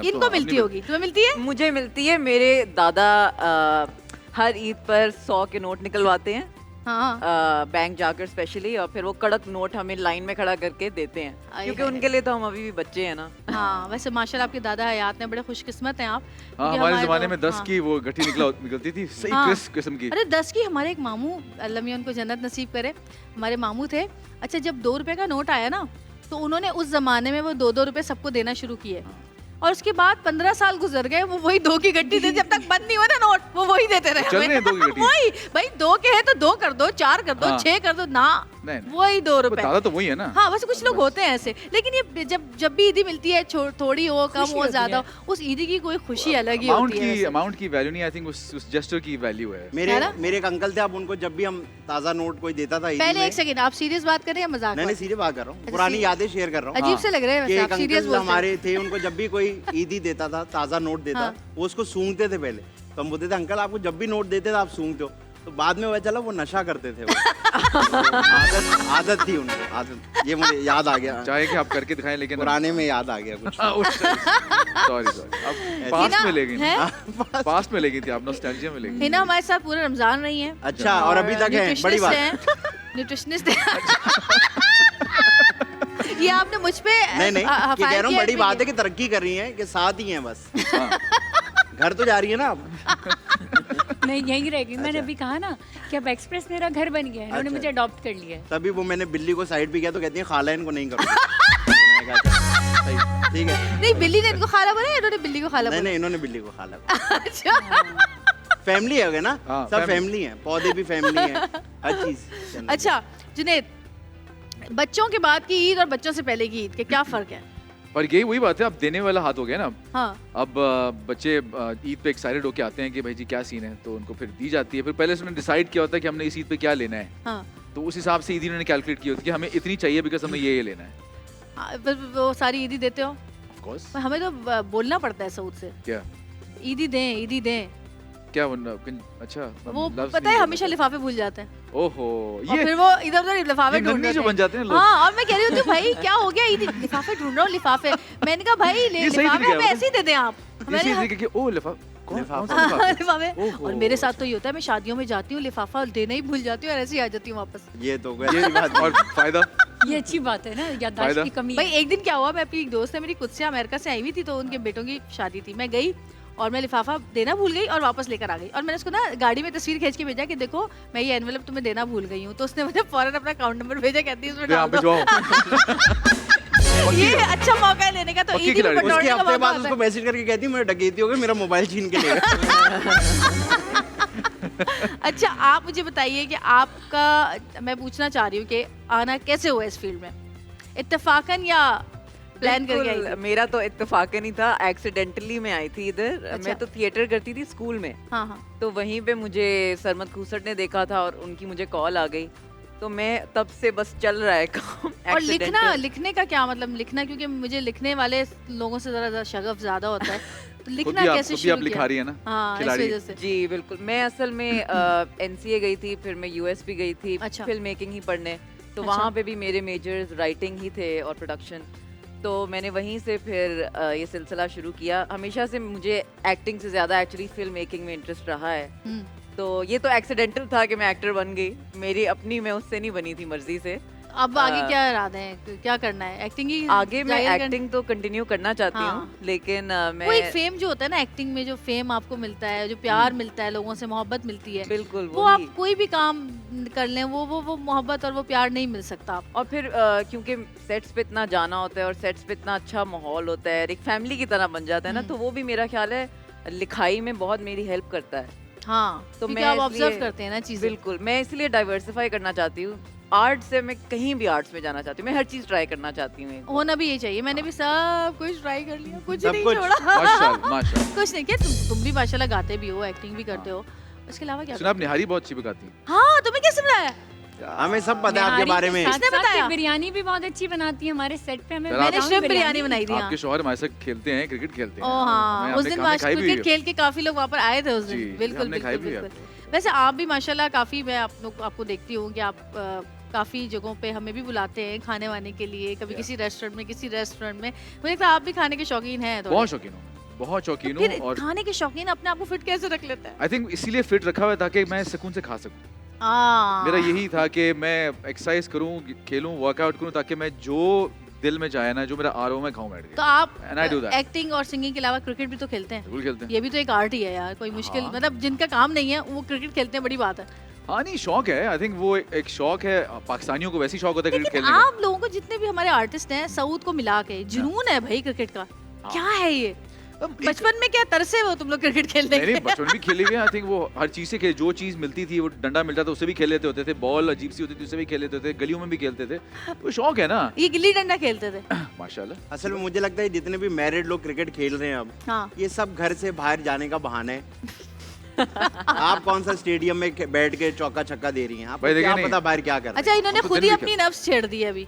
इनको मिलती होगी, तुम्हें मिलती है? मुझे मिलती है। मेरे दादा हर ईद पर 100 के नोट निकलवाते हैं बैंक जाकर स्पेशली, और फिर वो कड़क नोट हमें लाइन में खड़ा करके देते हैं, क्योंकि उनके लिए तो हम अभी भी बच्चे हैं ना। हाँ, वैसे माशाल्लाह आपके दादा हयात हैं, बड़े खुशकिस्मत हैं आप। हमारे जमाने में 10 की वो गठी निकलती थी, सही क्रिस्प किस्म की। अरे 10 की हमारे एक मामू, अल्लाह मियां उनको जन्नत नसीब करे, हमारे मामू थे। अच्छा, जब 2 रुपए का नोट आया ना, तो उन्होंने उस जमाने में वो 2-2 रुपए सबको देना शुरू किए, और उसके बाद 15 साल गुजर गए, वो वही 2 की गड्डी दे, जब तक बंद नहीं हुआ ना नोट, वो वही देते रहे। चल रहे हैं 2 की गड्डी। वही भाई 2 के है तो 2 कर दो, 4 कर दो, 6 कर दो ना, वही 2 रुपए। दादा तो वही है ना। हाँ, वैसे कुछ लोग होते हैं ऐसे, लेकिन ये जब भी ईदी मिलती है, थोड़ी हो कम हो ज्यादा, उस ईदी की कोई खुशी अलग ही होती है। अमाउंट की वैल्यू नहीं, आई थिंक उस जेस्चर की वैल्यू है। मेरे एक अंकल थे, अब उनको जब भी हम ताजा नोट कोई देता था, पहले एक सेकंड, आप सीरियस बात कर रहे हैं मजाक? नहीं, सीरियस बात कर रहा हूँ, पुरानी यादें शेयर कर रहा हूँ। अजीब से लग रहे हैं, आप सीरियस बोलते हैं। हमारे थे, उनको जब भी कोई ईदी देता था, ताजा नोट देता, वो उसको सूंघते थे पहले, तो हम बोलते थे अंकल आपको जब भी नोट देते थे आप सूंघते हो, तो बाद में पता चला वो नशा करते थे। आदत थी उनको, आदत। ये मुझे याद आ गया, चाहे कि आप करके दिखाएं, लेकिन पुराने में याद आ गया कुछ। सॉरी अब पास्ट में ले गई, पास्ट में ले गई थी आप, नॉस्टैल्जिया में ले गई। हिना हमारे साथ पूरा रमजान रही है। अच्छा, और अभी तक है, बड़ी बात। न्यूट्रिशनिस्ट ये आपने मुझ पे नहीं कह रहा हूँ, बड़ी बात है कि तरक्की कर रही है, कि साथ ही हैं बस। घर तो जा रही है ना अब? नहीं, यहीं रहेगी। मैंने अभी कहा ना कि अब एक्सप्रेस मेरा घर बन गया है, उन्होंने मुझे अडॉप्ट कर लिया है। तभी वो मैंने बिल्ली को साइड पे किया तो कहती है खाला इनको नहीं करो। ठीक है, नहीं बिल्ली ने इनको खाला बोला, इन्होंने बिल्ली को खाला बोला? नहीं, इन्होंने बिल्ली को खाला बोला। अच्छा, फैमिली है ना, सब फैमिली है, पौधे भी फैमिली है, हर चीज। अच्छा जुनैद, बच्चों के बाद की ईद और बच्चों से पहले की ईद के क्या फर्क है? पर यही वही बात है, अब देने वाला हाथ हो गया ना। हाँ। अब बच्चे ईद पे एक्साइटेड होके आते हैं कि भाई जी क्या सीन है, तो उनको फिर दी जाती है। फिर पहले से उन्होंने डिसाइड किया होता है कि हमने इस ईद पे क्या लेना है, हाँ। तो उस हिसाब से ईद उन्होंने कैलकुलेट की होती है कि हमें इतनी चाहिए बिकॉज हमें ये लेना है। वो सारी ईदी देते हो? Of course. हमें तो बोलना पड़ता है सऊद से, क्या ईदी दें, ईदी दें। क्या अच्छा, वो पता है हमेशा लिफाफे भूल जाते हैं। ओहो, ये फिर वो इधर उधर लिफाफे ढूंढ रहे जो बन जाते हैं लोग। हाँ, और मैं कह रही हूँ भाई क्या हो गया, ईदी लिफाफे ढूंढ रहा हूँ, लिफाफे। मैंने कहा भाई लिफाफे हमें ऐसे ही दे दें आप। लिफाफे। और मेरे साथ तो ये होता है, मैं शादियों में जाती हूँ, लिफाफा देना ही भूल जाती हूँ और ऐसे ही आ जाती हूँ वापस। ये तो और फायदा, ये अच्छी बात है ना, याददाश्त की कमी। भाई एक दिन क्या हुआ, मैं अपनी एक दोस्त है मेरी, खुद से अमेरिका से आई हुई थी, तो उनके बेटों की शादी थी, मैं गई और मैं लिफाफा देना भूल गई और वापस लेकर आ गई, और मैंने उसको ना गाड़ी में तस्वीर खींच के भेजा कि देखो मैं ये एनवेलप तुम्हें देना भूल गई हूँ, तो उसने मुझे फौरन अपना अकाउंट नंबर भेजा, कहती है उसमें डाल दो। ये अच्छा मौका है लेने का, तो ईदी में उसके हफ्ते बाद उसको मैसेज करके कहती मैं डकैती हो गई, मेरा मोबाइल छीन के ले गया। अच्छा, आप मुझे बताइए कि आपका, मैं पूछना चाह रही हूँ कि आना कैसे हुआ इस फील्ड में, इत्तेफाकन या प्लान करके आई? मेरा तो इत्तेफाकन ही था, एक्सीडेंटली में आई थी इधर। अच्छा। मैं तो थिएटर करती थी स्कूल में। हाँ हाँ। तो वहीं पे मुझे सरमद खूसट ने देखा था और उनकी मुझे कॉल आ गई, तो मैं तब से बस चल रहा है काम। और लिखने का क्या मतलब, लिखना, क्योंकि मुझे लिखने वाले लोगों से जरा शगफ ज्यादा होता है, तो लिखना कैसे शुरू किया? लिखा रही है ना। हाँ, इस वजह से। जी बिल्कुल। मैं असल में एनसीए गई थी, फिर मैं यूएस भी गई थी फिल्म मेकिंग ही पढ़ने, तो वहाँ पे भी मेरे मेजर्स राइटिंग ही थे और प्रोडक्शन, तो मैंने वहीं से फिर ये सिलसिला शुरू किया। हमेशा से मुझे एक्टिंग से ज़्यादा एक्चुअली फिल्म मेकिंग में इंटरेस्ट रहा है, तो ये तो एक्सीडेंटल था कि मैं एक्टर बन गई, मेरी अपनी, मैं उससे नहीं बनी थी मर्जी से। अब आगे क्या इरादे हैं, क्या करना है? एक्टिंग ही आगे मैं एक्टिंग तो कंटिन्यू करना चाहती हूँ, लेकिन मैं वो एक फेम जो होता है ना एक्टिंग में, जो फेम आपको मिलता है, जो प्यार मिलता है, लोगों से मोहब्बत मिलती है, बिल्कुल वो आप कोई भी काम कर लें, वो मोहब्बत और वो प्यार नहीं मिल सकता। और फिर क्योंकि सेट्स पे इतना जाना होता है और सेट्स पे इतना अच्छा माहौल होता है, एक फैमिली की तरह बन जाता है ना, तो वो भी मेरा ख्याल है लिखाई में बहुत मेरी हेल्प करता है। हाँ, तो मैं आप ऑब्जर्व करते हैं ना चीजें। बिल्कुल, मैं इसलिए डाइवर्सिफाई करना चाहती हूँ। आर्ट से मैं कहीं भी आर्ट्स में जाना चाहती हूँ, मैं हर चीज ट्राई करना चाहती हूँ। होना भी ये चाहिए, मैंने भी सब कुछ ट्राई कर लिया, कुछ नहीं छोड़ा। माशाल्लाह। कुछ नहीं किया। तुम भी माशाल्लाह गाते भी हो, एक्टिंग भी करते हो, उसके अलावा क्या? सुना, आप निहारी बहुत अच्छी पकाती हैं। हाँ, तुम्हें कैसे बताया? हमें सब पता है आपके बारे में। किसने बताया? बिरयानी भी बहुत अच्छी बनाती है हमारे सेट पे, हमें मैंने श्रिम्प बिरयानी बनाई थी। आपके शौहर हमारे साथ खेलते हैं, क्रिकेट खेलते हैं। ओ हाँ, उस दिन क्रिकेट खेल के काफी लोग वहाँ पर आए थे उस दिन। बिल्कुल बिल्कुल। वैसे आप भी माशाल्लाह काफी, मैं आपको देखती हूँ कि आप काफ़ी जगहों पे हमें भी बुलाते हैं खाने वाने के लिए, कभी किसी रेस्टोरेंट में, किसी रेस्टोरेंट में। मुझे लगता है आप भी खाने के शौकीन हैं। बहुत शौकीन हूँ। बहुत शौकीन फिर हूँ और खाने के शौकीन अपने आप को फिट कैसे रख लेते हैं? आई थिंक इसीलिए फिट रखा हुआ है ताकि मैं सुकून से खा सकूं। मेरा यही था कि मैं एक्सरसाइज करूं, खेलूं, वर्कआउट करूं ताकि मैं जो दिल में चाहे ना, जो मेरा आ रहा हो मैं खाऊं बैठ तो के। आप And I do that. Acting और सिंगिंग के अलावा क्रिकेट भी तो खेलते हैं? बिल्कुल खेलते हैं। ये भी तो एक आर्ट ही है यार, कोई मुश्किल हाँ। मतलब जिनका काम नहीं है वो क्रिकेट खेलते हैं, बड़ी बात है। हाँ नहीं शौक है, आई थिंक वो एक शौक है, पाकिस्तानियों को वैसे ही शौक होता है क्रिकेट लेकिन खेलने का। आप लोगों को जितने भी हमारे आर्टिस्ट हैं साउथ को मिला के जुनून है भाई क्रिकेट का, क्या है ये? बचपन में क्या तरसे हो तुम लोग क्रिकेट खेलने नहीं के? बचपन भी खेले हुए हैं। आई थिंक वो हर चीज से खेले, जो चीज मिलती थी, वो डंडा मिलता था उससे भी खेल लेते होते थे, बॉल अजीब सी होती थी उससे भी खेल लेते थे, गलियों में भी खेलते थे, वो शौक है ना। ये गिल्ली डंडा खेलते थे? माशाल्लाह। असल में मुझे लगता है जितने भी मैरिड लोग क्रिकेट खेल रहे हैं अब, हाँ। ये सब घर से बाहर जाने का बहाना है। आप कौन सा स्टेडियम में बैठ के चौका छक्का दे रही हैं? आपको भाई देखिए क्या नहीं। पता बाहर क्या कर रहे हैं? अच्छा इन्होंने हम तो खुद दिन ही भी अपनी नफ्स छेड़ दी है अभी।